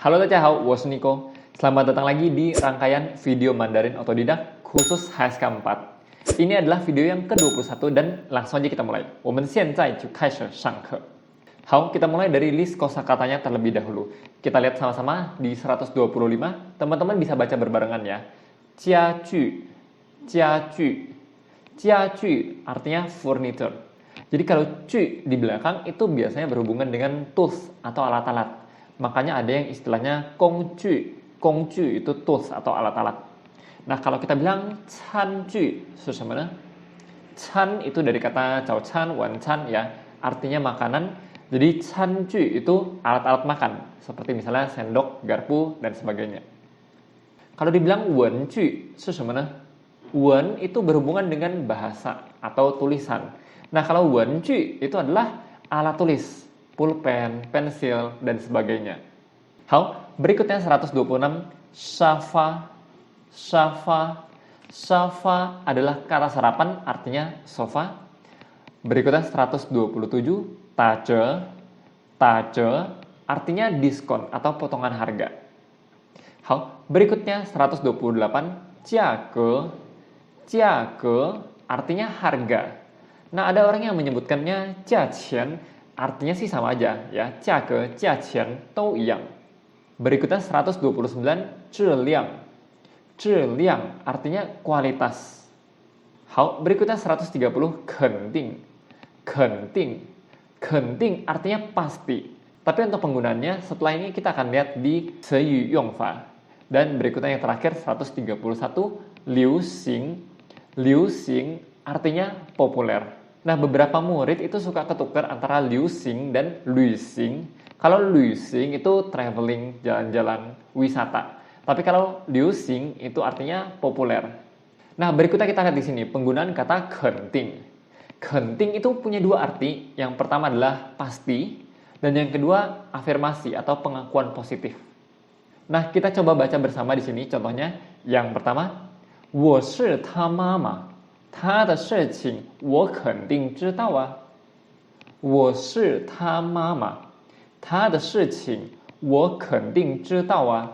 Halo, 大家好，我是 Nico. Selamat datang lagi di rangkaian video Mandarin Otodidak khusus HSK 4. Ini adalah video yang ke-21 dan langsung aja kita mulai. 我们现在就开始上课. Hao, kita mulai dari list kosakatanya terlebih dahulu. Kita lihat sama-sama di 125. Teman-teman bisa baca berbarengan ya. Jiaju, jiaju. Jiaju artinya furniture. Jadi kalau cu di belakang itu biasanya berhubungan dengan tools atau alat-alat. Makanya ada yang istilahnya kongju. Kongju itu tools atau alat-alat. Nah, kalau kita bilang canju, sesuatu Chan itu dari kata cao chan, wan chan ya, artinya makanan. Jadi canju itu alat-alat makan, seperti misalnya sendok, garpu, dan sebagainya. Kalau dibilang wenju, sesuatu wen itu berhubungan dengan bahasa atau tulisan. Nah, kalau wenju itu adalah alat tulis, pulpen, pensil, dan sebagainya. Hao, berikutnya 126, shafa. Shafa. Shafa adalah kata sarapan, artinya sofa. Berikutnya 127, taje. Taje artinya diskon atau potongan harga. Hao, berikutnya 128, jiage. Jiage artinya harga. Nah, ada orang yang menyebutkannya jiaqian, artinya sih sama aja ya. Jiage, jiaqian, dou iyang. Berikutnya 129, zhiliang. Zhiliang artinya kualitas. Hao, berikutnya 130, kenting. Kenting. Kenting artinya pasti. Tapi untuk penggunaannya setelah ini kita akan lihat di Seyu Yongfa. Dan berikutnya yang terakhir 131, liu xing. Liu xing artinya populer. Nah, beberapa murid itu suka ketukar antara liu xing dan lui xing. Kalau lui xing itu traveling, jalan-jalan, wisata. Tapi kalau liu xing itu artinya populer. Nah, berikutnya kita lihat di sini penggunaan kata kenting. Kenting itu punya dua arti. Yang pertama adalah pasti dan yang kedua afirmasi atau pengakuan positif. Nah, kita coba baca bersama di sini contohnya. Yang pertama, 我是他妈妈，他的事情我肯定知道啊。我是他妈妈，他的事情我肯定知道啊。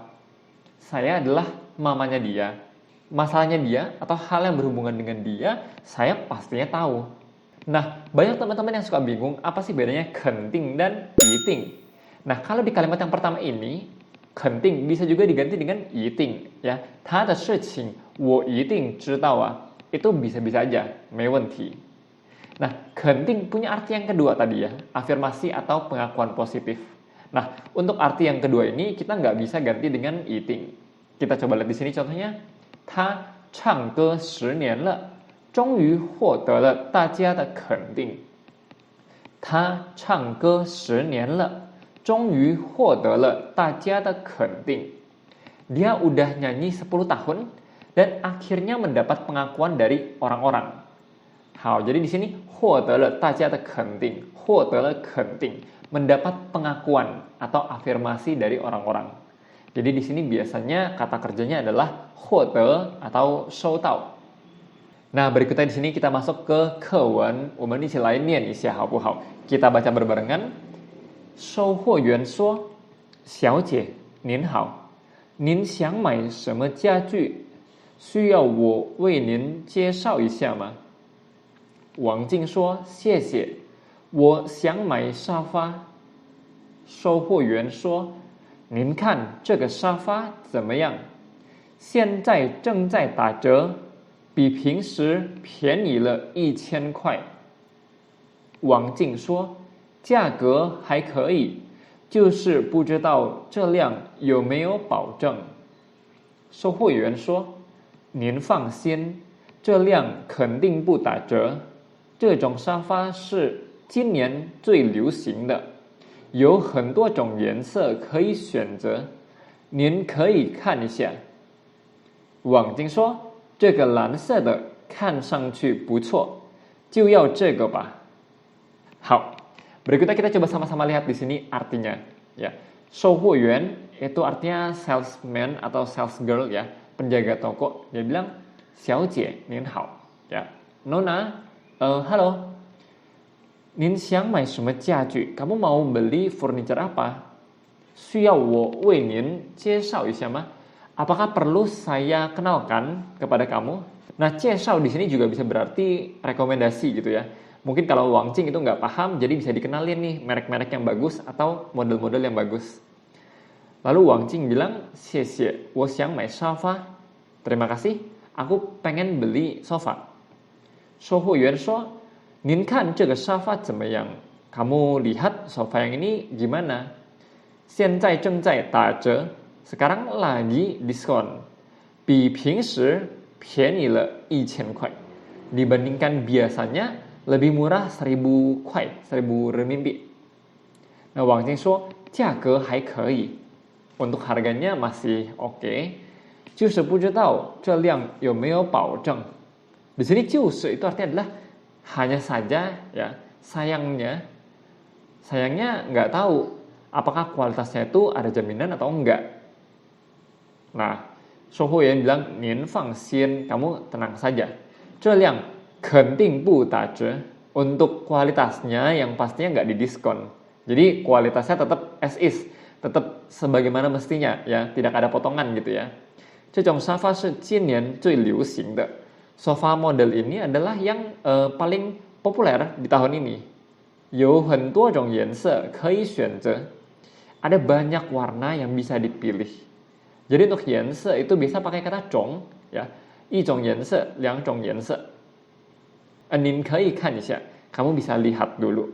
Saya adalah mamanya dia. Masalahnya dia atau hal yang berhubungan dengan dia, saya pastinya tahu. Nah, banyak teman-teman yang suka bingung apa sih bedanya kenting dan yiting. Nah, kalau di kalimat yang pertama ini, kenting bisa juga diganti dengan yiting ya. 他的事情我一定知道啊. Itu bisa-bisa aja, 没问题. Nah, kenting punya arti yang kedua tadi ya, afirmasi atau pengakuan positif. Nah, untuk arti yang kedua ini kita nggak bisa ganti dengan yiting. Kita coba lihat di sini contohnya. 他唱歌10年了，终于获得了大家的肯定。他唱歌10年了，终于获得了大家的肯定。Dia udah nyanyi 10 tahun dan akhirnya mendapat pengakuan dari orang-orang. Hao, jadi di sini 获得了大家的肯定，获得了肯定, mendapat pengakuan atau afirmasi dari orang-orang. Jadi di sini biasanya kata kerjanya adalah 获得 atau 收到. Nah, berikutnya di sini kita masuk ke kewen. 我们一起来念一下好不好? Kita baca berbarengan. 售货员说，小姐您好，您想买什么家具？需要我为您介绍一下吗？王静说，谢谢，我想买沙发。售货员说，您看这个沙发怎么样？现在正在打折，比平时便宜了1000块。王静说，价格还可以，就是不知道这辆有没有保证。售货员说，您放心，这辆肯定不打折，这种沙发是今年最流行的。有很多种颜色可以选择，您可以看一下。王静说，这个蓝色的看上去不错，就要这个吧。好, berikutnya kita coba sama-sama lihat di sini artinya ya. 售货员 itu artinya salesman atau sales girl ya, penjaga toko. Dia bilang, 小姐您好 ya. Nona, halo. 您想买什么家具? Kamu mau beli furniture apa? 需要我为您介绍一下吗? Apakah perlu saya kenalkan kepada kamu? Nah, 介绍 di sini juga bisa berarti rekomendasi gitu ya. Mungkin kalau Wang Jing itu nggak paham, jadi bisa dikenalin nih merek-merek yang bagus atau model-model yang bagus. Lalu Wang Jing bilang, 谢谢, 我想买沙发. Terima kasih, aku pengen beli sofa. 售货员说, 您看这个沙发怎么样? Kamu lihat sofa yang ini gimana? 现在正在打折, sekarang lagi diskon. 比平时便宜了1000块. Dibandingkan biasanya lebih murah 1000 块, 1000 renminbi. Nah, Wang Jing 说, 价格还可以. Untuk harganya masih oke. 就是不知道这辆有没有保证. Di sini 就是 itu artinya adalah hanya saja ya, sayangnya nggak tahu apakah kualitasnya itu ada jaminan atau enggak. Nah, Shohuyan bilang, 您放心, kamu tenang saja. 这辆肯定不打折. Untuk kualitasnya yang pastinya nggak didiskon. Jadi kualitasnya tetap as is, tetap sebagaimana mestinya ya, tidak ada potongan gitu ya. 这种沙发是今年最流行的. Sofa model ini adalah yang paling populer di tahun ini. 有很多种颜色可以选择. Ada banyak warna yang bisa dipilih. Jadi untuk 颜色 itu bisa pakai kata 种 ya. 一种颜色, 两种颜色. 您可以看一下, kamu bisa lihat dulu.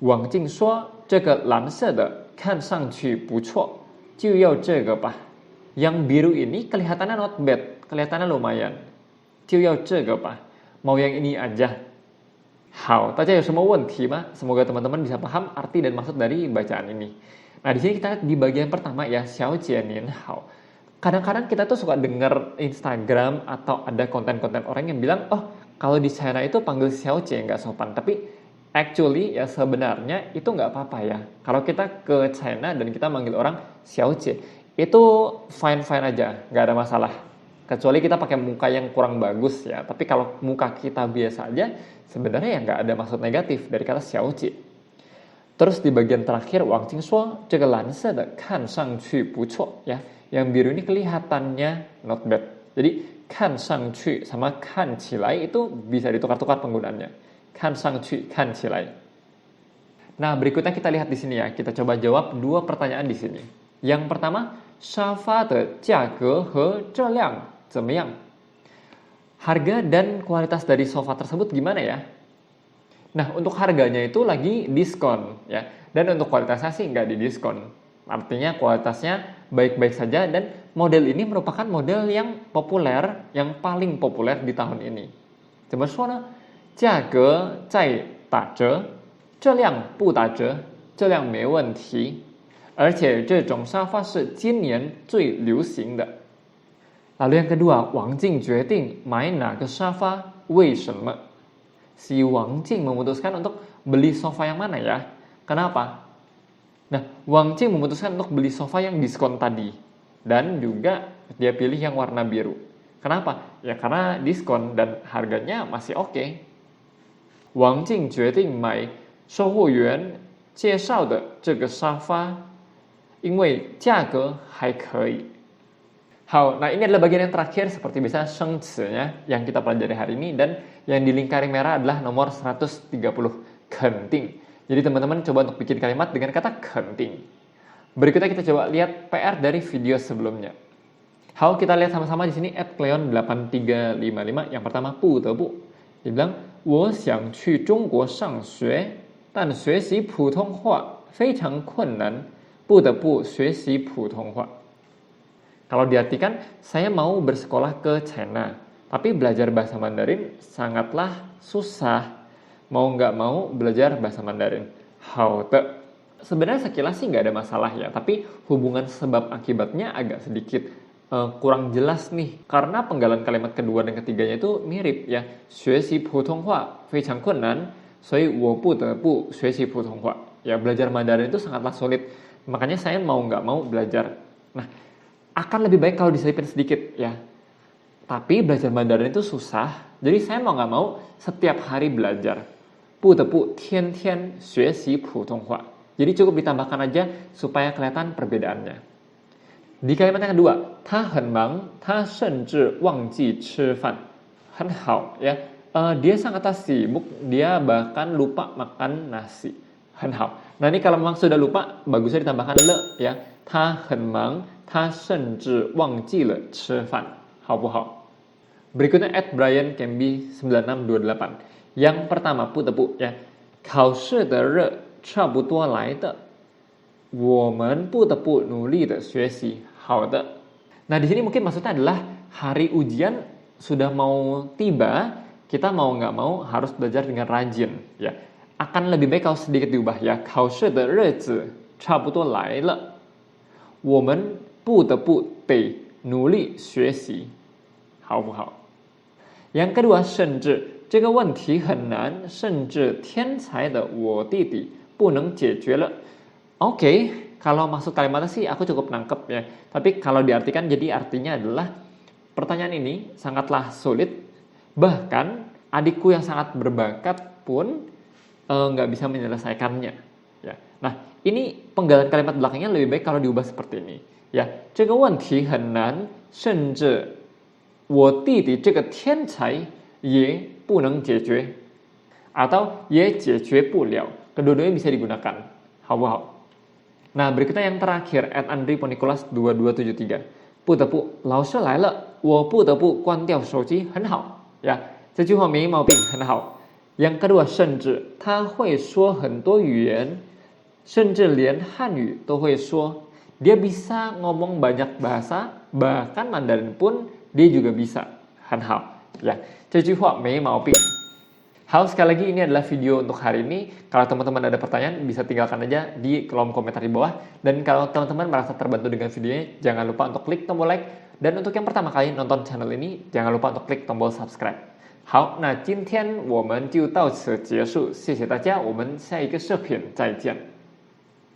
Wang Jing 说, 这个蓝色的看上去不错, 就要这个吧. Yang biru ini kelihatannya not bad, kelihatannya lumayan. 就要这个吧, mau yang ini aja. 好, 大家有什么问题吗? Semoga teman-teman bisa paham arti dan maksud dari bacaan ini. Nah, di sini kita lihat di bagian pertama ya, 小姐您好. Kadang-kadang kita tuh suka dengar Instagram atau ada konten-konten orang yang bilang, oh, kalau di China itu panggil 小姐nggak sopan. Tapi actually ya sebenarnya itu nggak apa-apa ya. Kalau kita ke China dan kita manggil orang 小姐, itu fine-fine aja, nggak ada masalah. Kecuali kita pakai muka yang kurang bagus ya. Tapi kalau muka kita biasa aja, sebenarnya ya nggak ada maksud negatif dari kata 小姐. Terus di bagian terakhir, Wang Jing 说, 这个蓝色的看上去不错 ya. Yang biru ini kelihatannya not bad. Jadi 看上去 sama 看起来 itu bisa ditukar-tukar penggunaannya. 看上去, 看起来. Nah, berikutnya kita lihat di sini ya. Kita coba jawab dua pertanyaan di sini. Yang pertama, 沙发的价格和质量怎么样? Harga dan kualitas dari sofa tersebut gimana ya? Nah, untuk harganya itu lagi diskon ya. Dan untuk kualitasnya sih nggak didiskon. Artinya kualitasnya baik-baik saja dan model ini merupakan model yang populer, yang paling populer di tahun ini. 怎么说呢? 价格在打折, 质量不打折, 质量没问题. 而且这种沙发是今年最流行的. Lalu yang kedua, Wang Jing 决定买哪个沙发, 为什么? Si Wang Jing memutuskan untuk beli sofa yang mana ya? Kenapa? Nah, Wang Jing memutuskan untuk beli sofa yang diskon tadi. Dan juga dia pilih yang warna biru. Kenapa? Ya karena diskon dan harganya masih oke. Wang Jing 决定买售货员介绍的这个沙发, 因为价格还可以. Nah ini adalah bagian yang terakhir seperti biasa shengci-nya yang kita pelajari hari ini dan yang di lingkaran merah adalah nomor 130, 肯定. Jadi teman-teman coba untuk bikin kalimat dengan kata 肯定. Berikutnya kita coba lihat PR dari video sebelumnya. Kita lihat sama-sama di sini @cleon8355 yang pertama 不得不. Dia bilang, 我想去中国上学, 但学习普通话非常困难, 不得不学习普通话. Kalau diartikan, saya mau bersekolah ke China, tapi belajar bahasa Mandarin sangatlah susah. Mau nggak mau belajar bahasa Mandarin. Sebenarnya sekilas sih nggak ada masalah ya, tapi hubungan sebab akibatnya agak sedikit kurang jelas nih. Karena penggalan kalimat kedua dan ketiganya itu mirip ya. 学习普通话非常困难, 所以我不得不学习普通话. Ya, belajar Mandarin itu sangatlah sulit. Makanya saya mau nggak mau belajar. Nah, akan lebih baik kalau diselipin sedikit ya. Tapi belajar Mandarin itu susah. Jadi saya mau nggak mau setiap hari belajar. 不得不天天学习普通话. Jadi cukup ditambahkan aja supaya kelihatan perbedaannya. Di kalimat yang kedua, 他很忙，他甚至忘记吃饭。很好ya. Dia sangat sibuk, dia bahkan lupa makan nasi. 很好. Nah ini kalau memang sudah lupa, bagusnya ditambahkan le ya. 他很忙，他甚至忘记了吃饭，好不好？ Berikutnya @Brian Camby 9628. Yang pertama, 不得不 ya. 考试的热差不多来的，我们不得不努力的学习。好的. Nah di sini mungkin maksudnya adalah hari ujian sudah mau tiba, kita mau nggak mau harus belajar dengan rajin ya. Akan lebih baik kalau sedikit diubah ya. 考试的日子差不多来了，我们不得不得努力学习，好不好？ Yang kedua, 甚至这个问题很难，甚至天才的我弟弟不能解决了。Oke, kalau maksud kalimatnya sih aku cukup nangkep ya. Tapi kalau diartikan jadi artinya adalah pertanyaan ini sangatlah sulit. Bahkan adikku yang sangat berbakat pun nggak bisa menyelesaikannya. Ya. Nah, ini penggalan kalimat belakangnya lebih baik kalau diubah seperti ini. Ya, 这个问题很难，甚至 我弟弟这个天才也不能解决 atau 也解决不了. Kedua-duanya bisa digunakan. 好不好? Nah, berikutnya yang terakhir @Andri Ponikolas 2273. 不得不老师来了，我不得不关掉手机，很好 ya. 这句话没毛病，很好. Yang kedua, 甚至他会说很多语言，甚至连汉语都会说. Dia bisa ngomong banyak bahasa, bahkan Mandarin pun dia juga bisa. 很好 ya. 这句话没毛病. Halo, sekali lagi ini adalah video untuk hari ini. Kalau teman-teman ada pertanyaan bisa tinggalkan aja di kolom komentar di bawah. Dan kalau teman-teman merasa terbantu dengan videonya, jangan lupa untuk klik tombol like. Dan untuk yang pertama kali nonton channel ini, jangan lupa untuk klik tombol subscribe. 好，那今天我们就到此结束，谢谢大家，我们下一个视频再见。